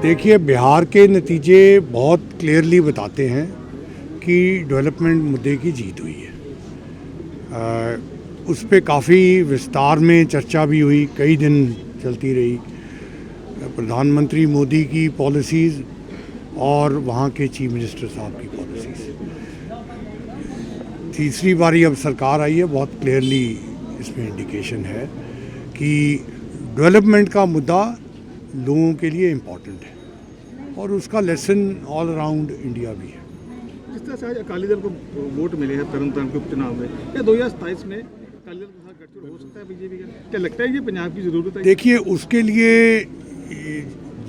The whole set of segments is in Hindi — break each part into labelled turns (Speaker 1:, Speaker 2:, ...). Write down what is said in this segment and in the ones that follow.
Speaker 1: देखिए, बिहार के नतीजे बहुत क्लियरली बताते हैं कि डेवलपमेंट मुद्दे की जीत हुई है। उस पर काफ़ी विस्तार में चर्चा भी हुई, कई दिन चलती रही। प्रधानमंत्री मोदी की पॉलिसीज़ और वहाँ के चीफ मिनिस्टर साहब की पॉलिसीज़। तीसरी बारी अब सरकार आई है, बहुत क्लियरली इसमें इंडिकेशन है कि डेवलपमेंट का मुद्दा लोगों के लिए इम्पॉर्टेंट है और उसका लेसन ऑल अराउंड इंडिया भी है।
Speaker 2: जिस तरह से आज अकाली दल को वोट मिले हैं तरनतारन के उपचुनाव में, क्या 2027 में अकाली दल के साथ गठजोड़ हो सकता है बीजेपी का? क्या लगता है ये पंजाब की ज़रूरत है?
Speaker 1: देखिए, उसके लिए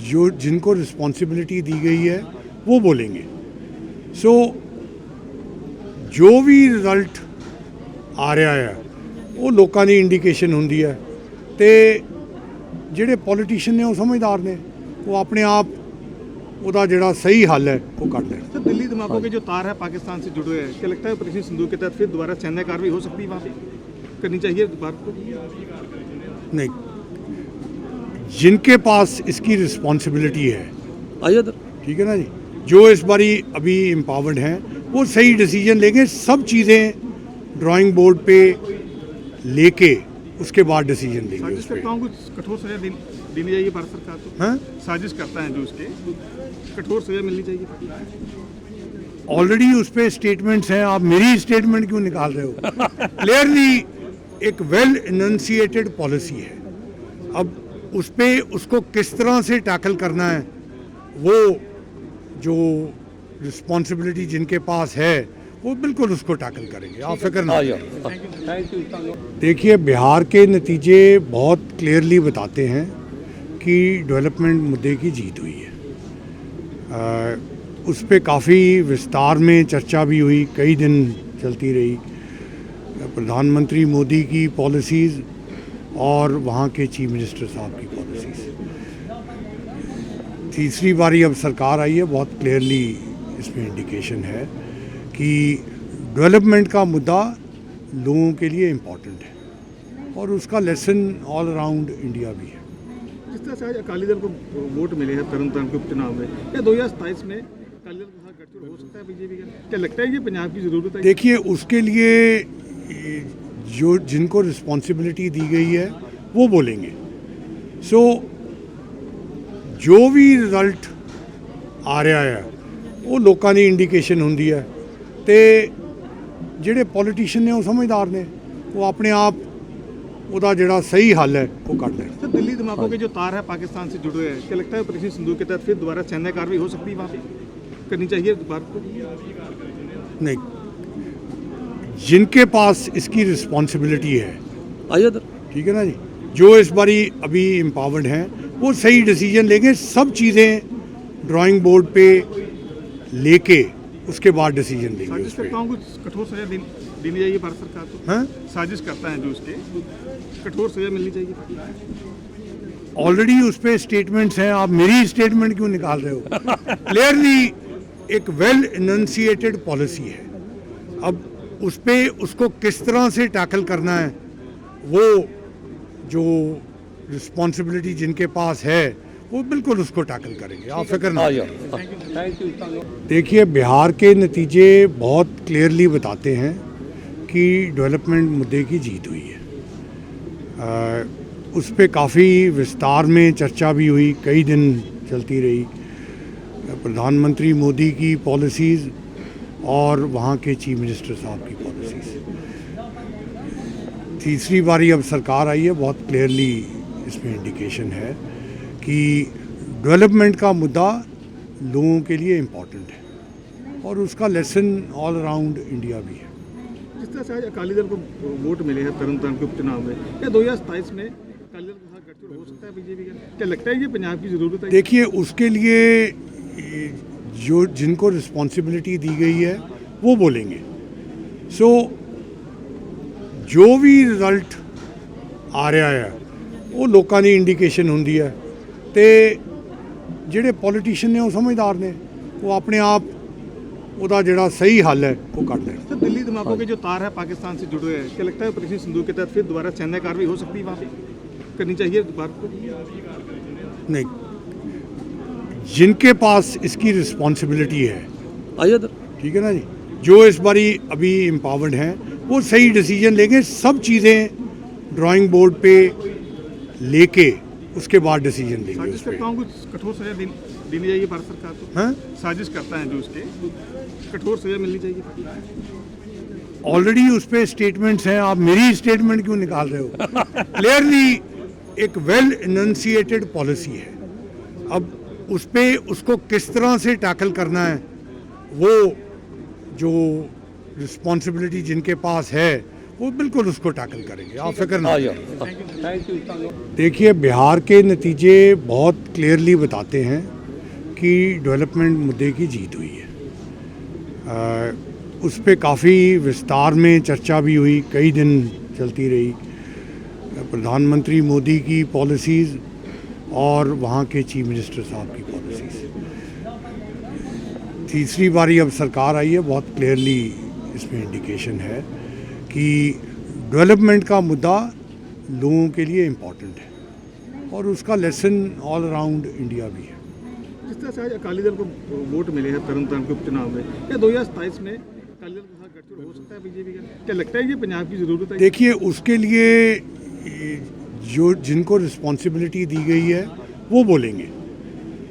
Speaker 1: जो जिनको रिस्पॉन्सिबिलिटी दी गई है वो बोलेंगे। जो भी रिजल्ट आ रहा है वो लोगों की इंडिकेशन होंगी है, तो ਜਿਹੜੇ पॉलिटिशियन ने वो समझदार ने, वो अपने आप ਉਹਦਾ ਜਿਹੜਾ सही हल है वो ਕੱਢ लें।
Speaker 2: सर, दिल्ली धमाकों के जो तार है पाकिस्तान से जुड़ रहे हैं, क्या लगता है ऑपरेशन सिंदूर के तहत फिर दोबारा सैन्य कार्रवाई हो सकती है, वहाँ पे करनी चाहिए भारत को?
Speaker 1: नहीं, जिनके पास इसकी रिस्पॉन्सिबिलिटी है, ठीक है ना जी, जो इस बारी अभी एम्पावर्ड हैं वो सही डिसीजन लेंगे। सब चीज़ें ड्राइंग बोर्ड पे लेके उसके बाद डिसीजन लेंगे।
Speaker 2: साजिश करता हूँ, कुछ कठोर सजा देनी चाहिए भारत सरकार को।
Speaker 1: हाँ,
Speaker 2: साजिश करता है जो उसके कठोर सजा मिलनी चाहिए।
Speaker 1: ऑलरेडी उस पर स्टेटमेंट्स हैं, आप मेरी स्टेटमेंट क्यों निकाल रहे हो? क्लियरली एक वेल इनंसिएटेड पॉलिसी है। अब उस पर उसको किस तरह से टैकल करना है, वो जो रिस्पॉन्सिबिलिटी जिनके पास है वो बिल्कुल उसको टैकल करेंगे, आप फिक्र ना करें। देखिए, बिहार के नतीजे बहुत क्लियरली बताते हैं कि डेवलपमेंट मुद्दे की जीत हुई है। उस पर काफ़ी विस्तार में चर्चा भी हुई, कई दिन चलती रही। प्रधानमंत्री मोदी की पॉलिसीज़ और वहाँ के चीफ मिनिस्टर साहब की पॉलिसीज़। तीसरी बारी अब सरकार आई है, बहुत क्लियरली इसमें इंडिकेशन है कि डेवलपमेंट का मुद्दा लोगों के लिए इम्पॉर्टेंट है और उसका लेसन ऑल अराउंड इंडिया भी है।
Speaker 2: जिस तरह से आज अकाली दल को वोट मिले हैं तरनतारन के उपचुनाव में, क्या 2027 में अकाली दल के साथ गठजोड़ हो सकता है बीजेपी का? क्या लगता है ये पंजाब की ज़रूरत है?
Speaker 1: देखिए, उसके लिए जो जिनको रिस्पॉन्सिबिलिटी दी गई है वो बोलेंगे। जो भी रिजल्ट आ रहा है वो लोगों की इंडिकेशन होंगी है, तो ਜਿਹੜੇ पॉलिटिशियन ने वो समझदार ने, वो अपने आप ਉਹਦਾ ਜਿਹੜਾ सही हल है वो ਕੱਢ लें।
Speaker 2: सर, दिल्ली धमाकों के जो तार है पाकिस्तान से जुड़ रहे हैं, क्या लगता है ऑपरेशन सिंदूर के तहत फिर दोबारा सैन्य कार्रवाई हो सकती है, वहाँ पे करनी चाहिए भारत को?
Speaker 1: नहीं, जिनके पास इसकी रिस्पॉन्सिबिलिटी है, ठीक है ना जी, जो इस बारी अभी एम्पावर्ड हैं वो सही डिसीजन लेंगे। सब चीज़ें ड्राइंग बोर्ड पे लेके उसके बाद डिसीजन लेंगे।
Speaker 2: साजिश करता हूँ, कुछ कठोर सजा देनी चाहिए भारत सरकार को।
Speaker 1: हाँ,
Speaker 2: साजिश करता है जो उसके कठोर सजा मिलनी चाहिए।
Speaker 1: ऑलरेडी उस पर स्टेटमेंट्स हैं, आप मेरी स्टेटमेंट क्यों निकाल रहे हो? क्लियरली एक वेल इनंसिएटेड पॉलिसी है। अब उस पर उसको किस तरह से टैकल करना है, वो जो रिस्पॉन्सिबिलिटी जिनके पास है वो बिल्कुल उसको टैकल करेंगे, आप फिक्र ना करें। देखिए, बिहार के नतीजे बहुत क्लियरली बताते हैं कि डेवलपमेंट मुद्दे की जीत हुई है। उस पर काफ़ी विस्तार में चर्चा भी हुई, कई दिन चलती रही। प्रधानमंत्री मोदी की पॉलिसीज़ और वहाँ के चीफ मिनिस्टर साहब की पॉलिसीज़। तीसरी बारी अब सरकार आई है, बहुत क्लियरली इसमें इंडिकेशन है कि डेवलपमेंट का मुद्दा लोगों के लिए इम्पॉर्टेंट है और उसका लेसन ऑल अराउंड इंडिया भी है।
Speaker 2: जिस तरह से आज अकाली दल को वोट मिले हैं तरनतारन के उपचुनाव में, क्या 2027 में अकाली दल के साथ गठजोड़ हो सकता है बीजेपी का? क्या लगता है ये पंजाब की ज़रूरत है?
Speaker 1: देखिए, उसके लिए जो जिनको रिस्पॉन्सिबिलिटी दी गई है वो बोलेंगे। जो भी रिजल्ट आ रहा है वो लोगों की इंडिकेशन होंगी है, तो ਜਿਹੜੇ पॉलिटिशियन ने वो समझदार ने, वो अपने आप ਉਹਦਾ ਜਿਹੜਾ सही हल है वो ਕੱਢ लें।
Speaker 2: सर, दिल्ली धमाकों के जो तार है पाकिस्तान से जुड़ रहे हैं, क्या लगता है ऑपरेशन सिंदूर के तहत फिर दोबारा सैन्य कार्रवाई हो सकती है, वहाँ पे करनी चाहिए भारत को?
Speaker 1: नहीं, जिनके पास इसकी रिस्पॉन्सिबिलिटी है,
Speaker 3: आइए इधर।
Speaker 1: ठीक है ना जी, जो इस बारी अभी एम्पावर्ड हैं वो सही डिसीजन लेंगे। सब चीज़ें ड्राइंग बोर्ड पे लेके उसके बाद डिसीजन लेंगे
Speaker 2: साजिश
Speaker 1: उस पर।
Speaker 2: करता हूँ कुछ कठोर सजा देनी चाहिए भारत सरकार को।
Speaker 1: हाँ,
Speaker 2: साजिश करता है जो उसके कठोर सजा मिलनी चाहिए।
Speaker 1: ऑलरेडी उस पर स्टेटमेंट्स हैं, आप मेरी स्टेटमेंट क्यों निकाल रहे हो? क्लियरली एक वेल इनंसिएटेड पॉलिसी है। अब उस पे उसको किस तरह से टैकल करना है, वो जो रिस्पॉन्सिबिलिटी जिनके पास है वो बिल्कुल उसको टैकल करेंगे, आप फिक्र ना
Speaker 3: आइए।
Speaker 1: करें।
Speaker 3: Thank you.
Speaker 1: देखिए, बिहार के नतीजे बहुत क्लियरली बताते हैं कि डेवलपमेंट मुद्दे की जीत हुई है। उस पर काफ़ी विस्तार में चर्चा भी हुई, कई दिन चलती रही। प्रधानमंत्री मोदी की पॉलिसीज़ और वहाँ के चीफ मिनिस्टर साहब की पॉलिसीज़, तीसरी बारी अब सरकार आई है, बहुत क्लियरली इसमें इंडिकेशन है कि डेवलपमेंट का मुद्दा लोगों के लिए इम्पॉर्टेंट है और उसका लेसन ऑल अराउंड इंडिया भी है।
Speaker 2: जिस तरह से आज अकाली दल को वोट मिले हैं तरन तारण के उपचुनाव में, क्या 2027 में अकाली दल के साथ गठजोड़ हो सकता है बीजेपी का? क्या लगता है ये पंजाब की ज़रूरत है?
Speaker 1: देखिए, उसके लिए जो जिनको रिस्पॉन्सिबिलिटी दी गई है वो बोलेंगे।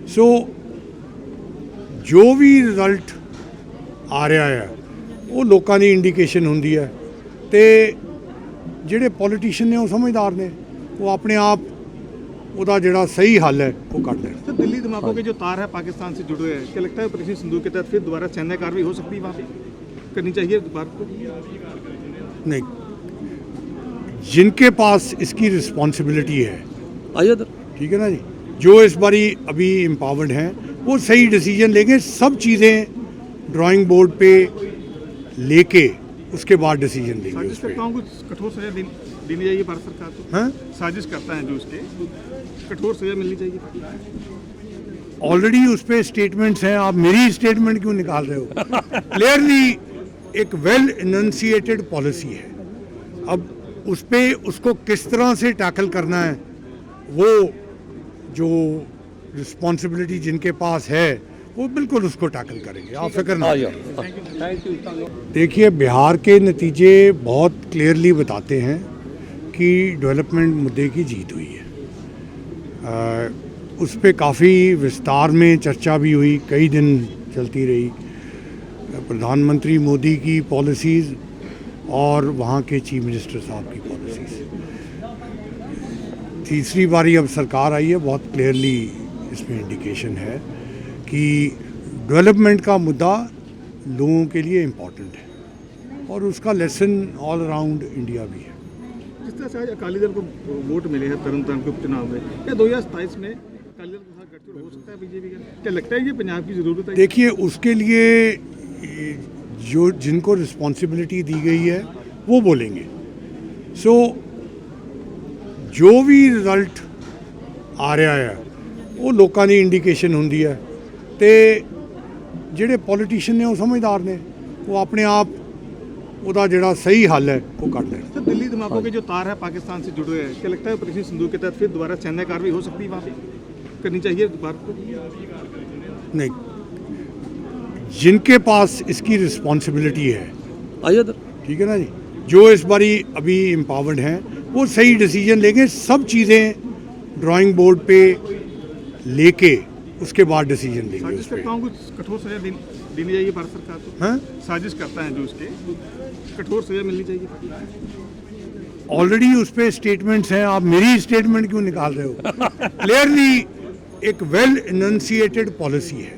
Speaker 1: सो जो भी रिजल्ट आ रहा है वो लोगों की इंडिकेशन होंगी है, तो ਜਿਹੜੇ पॉलिटिशियन ने वो समझदार ने, वो अपने आप ਉਹਦਾ ਜਿਹੜਾ सही हल है वो कर लें।
Speaker 2: सर, दिल्ली धमाकों के जो तार है पाकिस्तान से जुड़े हैं, क्या लगता है ऑपरेशन सिंदूर के तहत फिर दोबारा सैन्य कार्रवाई हो सकती है वहाँ पे? करनी चाहिए भारत को?
Speaker 1: नहीं, जिनके पास इसकी रिस्पॉन्सिबिलिटी है,
Speaker 3: आइए इधर।
Speaker 1: ठीक है ना जी, जो इस बारी अभी एम्पावर्ड हैं वो सही डिसीजन लेंगे। सब चीज़ें ड्राइंग बोर्ड पे लेके उसके बाद डिसीजन लेंगे
Speaker 2: साजिश
Speaker 1: उस पर।
Speaker 2: करता हूँ कुछ कठोर सजा देनी चाहिए भारत सरकार को।
Speaker 1: हाँ,
Speaker 2: साजिश करता है जो उसके कठोर सजा मिलनी चाहिए।
Speaker 1: ऑलरेडी उस पर स्टेटमेंट्स हैं, आप मेरी स्टेटमेंट क्यों निकाल रहे हो? क्लियरली एक वेल इनंसिएटेड पॉलिसी है। अब उस पे उसको किस तरह से टैकल करना है, वो जो रिस्पॉन्सिबिलिटी जिनके पास है वो बिल्कुल उसको टैकल करेंगे, आप फिक्र ना
Speaker 3: आइए।
Speaker 1: करें।
Speaker 3: Thank you.
Speaker 1: देखिए, बिहार के नतीजे बहुत क्लियरली बताते हैं कि डेवलपमेंट मुद्दे की जीत हुई है। उस पर काफ़ी विस्तार में चर्चा भी हुई, कई दिन चलती रही। प्रधानमंत्री मोदी की पॉलिसीज़ और वहाँ के चीफ मिनिस्टर साहब की पॉलिसीज़, तीसरी बारी अब सरकार आई है, बहुत क्लियरली इसमें इंडिकेशन है कि डेवलपमेंट का मुद्दा लोगों के लिए इम्पॉर्टेंट है और उसका लेसन ऑल अराउंड इंडिया भी है।
Speaker 2: जिस तरह से आज अकाली दल को वोट मिले हैं तरन तारण के उपचुनाव में, क्या 2027 में अकाली दल के साथ गठजोड़ हो सकता है बीजेपी का? क्या लगता है ये पंजाब की ज़रूरत है?
Speaker 1: देखिए, उसके लिए जो जिनको रिस्पॉन्सिबिलिटी दी गई है वो बोलेंगे। सो जो भी रिजल्ट आ रहा है वो लोगों की इंडिकेशन होंगी है, तो ਜਿਹੜੇ पॉलिटिशियन ने वो समझदार ने, वो अपने आप ਉਹਦਾ ਜਿਹੜਾ सही हल है वो कर लें।
Speaker 2: सर, दिल्ली धमाकों के जो तार है पाकिस्तान से जुड़े हैं, क्या लगता है ऑपरेशन सिंदूर के तहत फिर दोबारा सैन्य कार्रवाई हो सकती है वहाँ पे? करनी चाहिए भारत को?
Speaker 1: नहीं, जिनके पास इसकी रिस्पॉन्सिबिलिटी है,
Speaker 3: आइए इधर।
Speaker 1: ठीक है ना जी, जो इस बारी अभी एम्पावर्ड हैं वो सही डिसीजन लेंगे। सब चीज़ें ड्राइंग बोर्ड पे लेके उसके बाद डिसीजन लेंगे
Speaker 2: साजिश
Speaker 1: उस पर।
Speaker 2: करता हूँ कुछ कठोर सजा देनी चाहिए भारत सरकार को।
Speaker 1: हाँ,
Speaker 2: साजिश करता है जो उसके कठोर सजा मिलनी चाहिए।
Speaker 1: ऑलरेडी उस पर स्टेटमेंट्स हैं, आप मेरी स्टेटमेंट क्यों निकाल रहे हो? क्लियरली एक वेल इनंसिएटेड पॉलिसी है।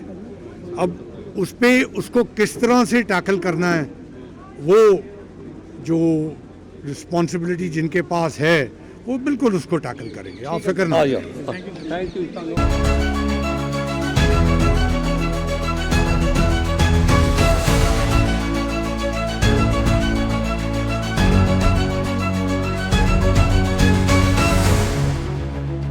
Speaker 1: अब उस पे उसको किस तरह से टैकल करना है, वो जो रिस्पॉन्सिबिलिटी जिनके पास है वो बिल्कुल उसको टैकल करेंगे, आप फिक्र ना
Speaker 3: आइए।
Speaker 1: करें।
Speaker 3: Thank you.